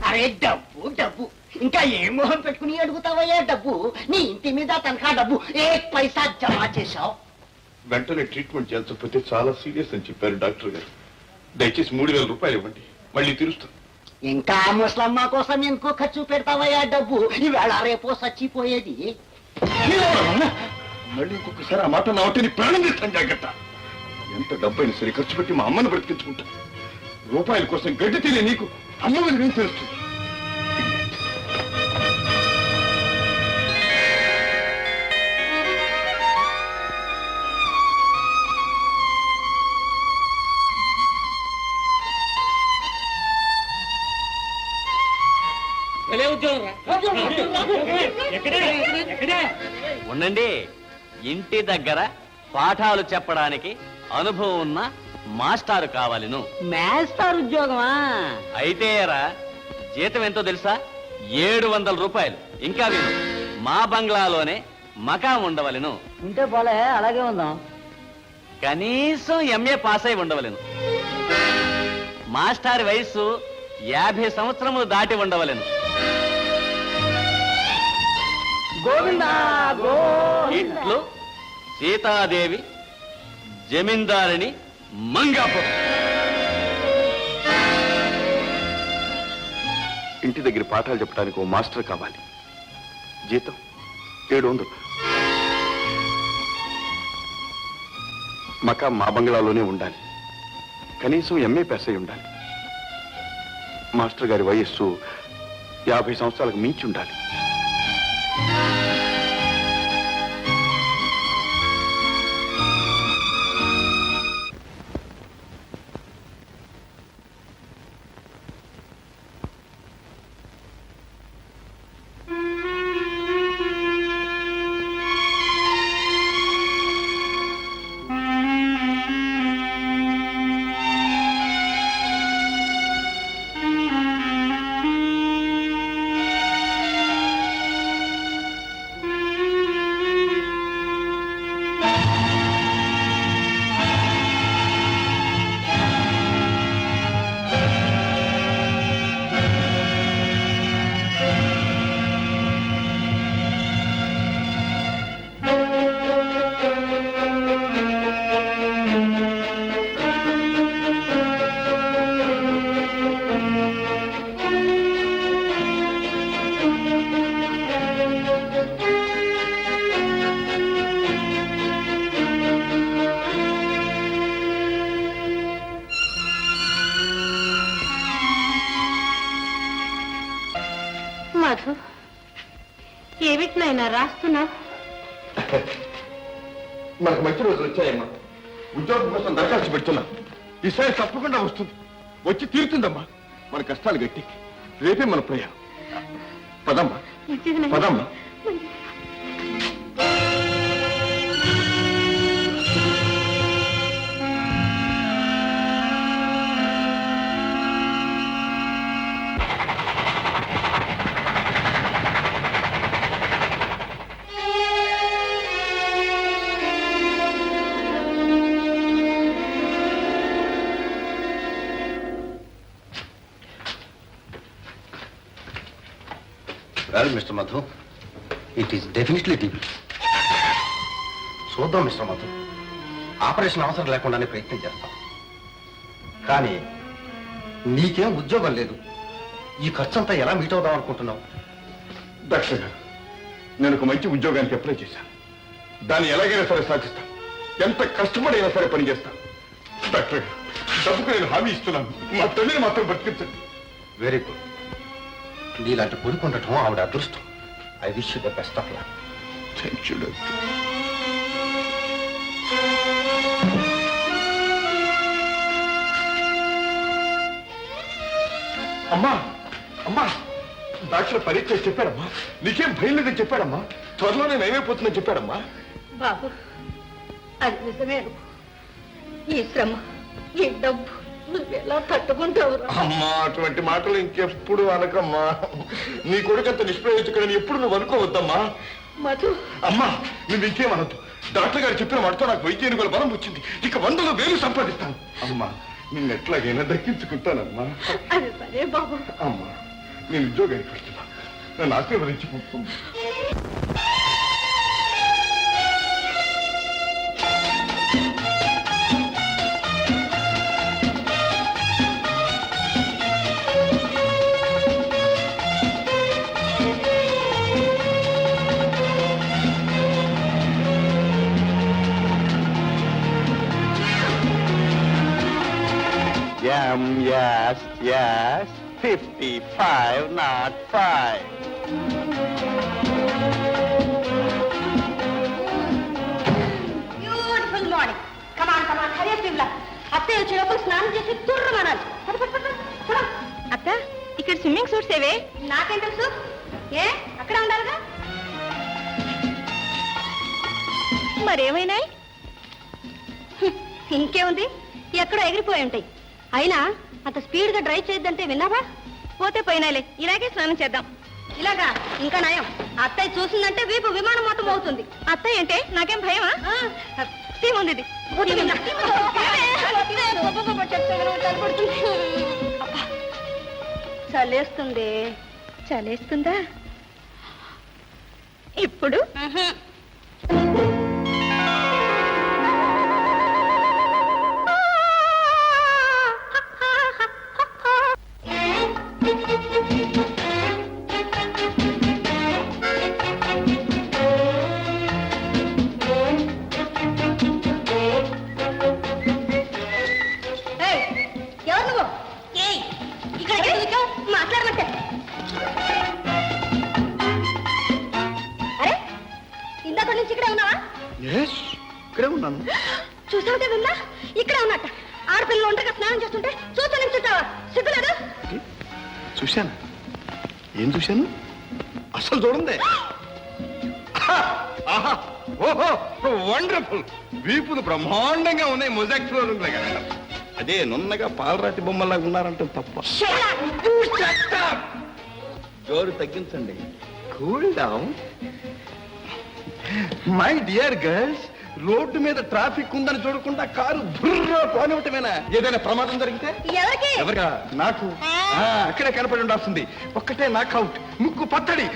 అరే డబ్బు డబ్బు ఇంకా ఏ మొహం పెట్టుకుని అడుగుతావయ్యా డబ్బు? నీ ఇంటి మీద తనఖా డబ్బు ఏ పైసా జమా చేశావు? వెంటనే ట్రీట్మెంట్ చేయించకపోతే చాలా సీరియస్ అని చెప్పారు డాక్టర్ గారు. దయచేసి 3000 రూపాయలు ఇవ్వండి, మళ్ళీ తీరుస్తాను. ఇంకా ముసలమ్మ కోసం ఎందుకో ఖర్చు పెడతావయ్యా డబ్బు? ఈవేళ రేపో చచ్చిపోయేది. మళ్ళీ ఇంకొకసారి ఆ మాట నా ఒకటి ప్రాణం చేస్తాను. జాగ్రత్త. ఎంత డబ్బైనా సరే ఖర్చు పెట్టి మా అమ్మను బ్రతికించుకుంటా. రూపాయల కోసం గడ్డి తినే నీకు అమ్మ మీద ఏం తెలుస్తుంది? ఉండండి. ఇంటి దగ్గర పాఠాలు చెప్పడానికి అనుభవం ఉన్న మాస్టారు కావాలను. మాస్టర్ ఉద్యోగమా? అయితే జీతం ఎంతో తెలుసా? 700 రూపాయలు. ఇంకా విను, మా బంగ్లాలోనే మకాం ఉండవలను. ఉంటే పోలే, అలాగే ఉందాం. కనీసం ఎంఏ పాస్ అయి ఉండవలను. మాస్టారి వయస్సు 50 సంవత్సరములు దాటి ఉండవలను. ఇట్లు సీతాదేవి, జమీందారిని, మంగాపురం. ఇంటి దగ్గర పాఠాలు చెప్పడానికి ఓ మాస్టర్ కావాలి. జీతం 700. మకా మా బంగ్లాలోనే ఉండాలి. కనీసం ఎంఏ పాస్ అయి ఉండాలి. మాస్టర్ గారి వయస్సు 50 సంవత్సరాలకు మించి ఉండాలి. మధు, ఏమిటినైనా రాస్తున్నా? మనకు మంచి రోజులు వచ్చాయమ్మా. ఉద్యోగం కోసం దరఖాస్తు పెడుతున్నా. ఈసారి తప్పకుండా వస్తుంది, వచ్చి తీరుతుందమ్మా. మన కష్టాలు గట్టి రేపే మన ప్రయాణం. పదమ్మా పదమ్మా. Well, Mr. Madhu, it is definitely TB. చూద్దాం మిస్టర్ మధు. ఆపరేషన్ అవసరం లేకుండానే ప్రయత్నం చేస్తాం. కానీ నీకేం ఉద్యోగం లేదు. ఈ ఖర్చంతా ఎలా మీట్ అవుదాం అనుకుంటున్నావు? డాక్టర్ గారు, నేను ఒక మంచి ఉద్యోగానికి అప్లై చేశాను. దాన్ని ఎలాగైనా సరే సాధిస్తాను. ఎంత కష్టపడైనా సరే పనిచేస్తాను. డాక్టర్ గారు, డబ్బుకు నేను హామీ ఇస్తున్నాను. మా తల్లిని మాత్రం బతికించండి. Very good. నీలాంటి కొడుకు ఉండటం ఆవిడ అదృష్టం. I wish you the best of luck. Thank you doctor. అమ్మా అమ్మా, డాక్టర్ పరీక్ష చెప్పారమ్మా. నీకేం భయం లేదని చెప్పారమ్మా. త్వరలో నేను ఏమైపోతుందని చెప్పారమ్మా. బాబు, అది నిజమే. ఈ శ్రమ, ఈ డబ్బు నువ్వెలా తట్టుకుంటావు? అమ్మా, అటువంటి మాటలు ఇంకెప్పుడు అనకమ్మా. నీ కొడుకంత నిష్ప్రయోజకుడని ఎప్పుడు నువ్వు అనుకోవద్దమ్మా. మధు, అమ్మా నువ్వు ఇంకేమనొద్దు. డాక్టర్ గారు చెప్పిన మాటతో నాకు వైద్యానికి బలం వచ్చింది. ఇక 100,000 సంపాదిస్తాను. అమ్మా, నిన్నెట్లాగైనా దక్కించుకుంటానమ్మా. అది సరే బాబు. అమ్మా, నేను ఉద్యోగానికి వెళ్తున్నా. నన్ను ఆశీర్వదించి కూర్చుంది. Yes, yes. 55, not 5. Beautiful morning. Come on come on Hari పిల్ల. అత్తయ్య వచ్చేటప్పుడు స్నానం చేసి తుర్రమనాలి. అత్త ఇక్కడ స్విమ్మింగ్ సూట్స్ ఏవే? నాకేం తెలుసు. ఏ అక్కడ ఉండాలిగా. మరేమైనాయి? ఇంకేముంది, ఎక్కడో ఎగిరిపోయి ఉంటాయి. అయినా అంత స్పీడ్ గా డ్రైవ్ చేయొద్దంటే విన్నావా? పోతే పోయినాలే, ఇలాగే స్నానం చేద్దాం. ఇలాగా ఇంకా నయం. అత్తయ్య చూసిందంటే వీపు విమానం మొత్తం అవుతుంది. అత్తయ్య అంటే నాకేం భయమా? ఉంది ఇది. అబ్బా, చలేస్తుంది. చలేస్తుందా ఇప్పుడు? మాట్లాడమంటే అరే, ఇందాక నుంచి ఇక్కడే ఉన్నావా? ఇక్కడే ఉన్నాను. చూసావుగా విన్నా, ఇక్కడే ఉన్నట్ట. ఆడపిల్లలు ఒంటరిగా స్నానం చేస్తుంటే చూస్తూ నిల్చుంటావా? సిగ్గులేదు? చూశాను. ఏం చూశాను? అసలు చూడండి. ఓహో, వండర్ఫుల్. వీపులు బ్రహ్మాండంగా ఉన్నాయి. మొజాక్ ఫ్లోరింగ్ లాగా. అదే నున్నగా పాలరాతి బొమ్మలాగా ఉన్నారంటే తప్ప. జోరు తగ్గించండి. Cool down. My dear girls, road మీద ట్రాఫిక్ ఉందని చూడకుండా కారు బుర్ర పోనివ్వటమేనా? ఏదైనా ప్రమాదం జరిగితే ఎవరికి? ఎవరికా? నాకు. అక్కడే కనపడి ఉండాల్సింది. ఒక్కటే నాకౌట్. ముక్కు పచ్చడి.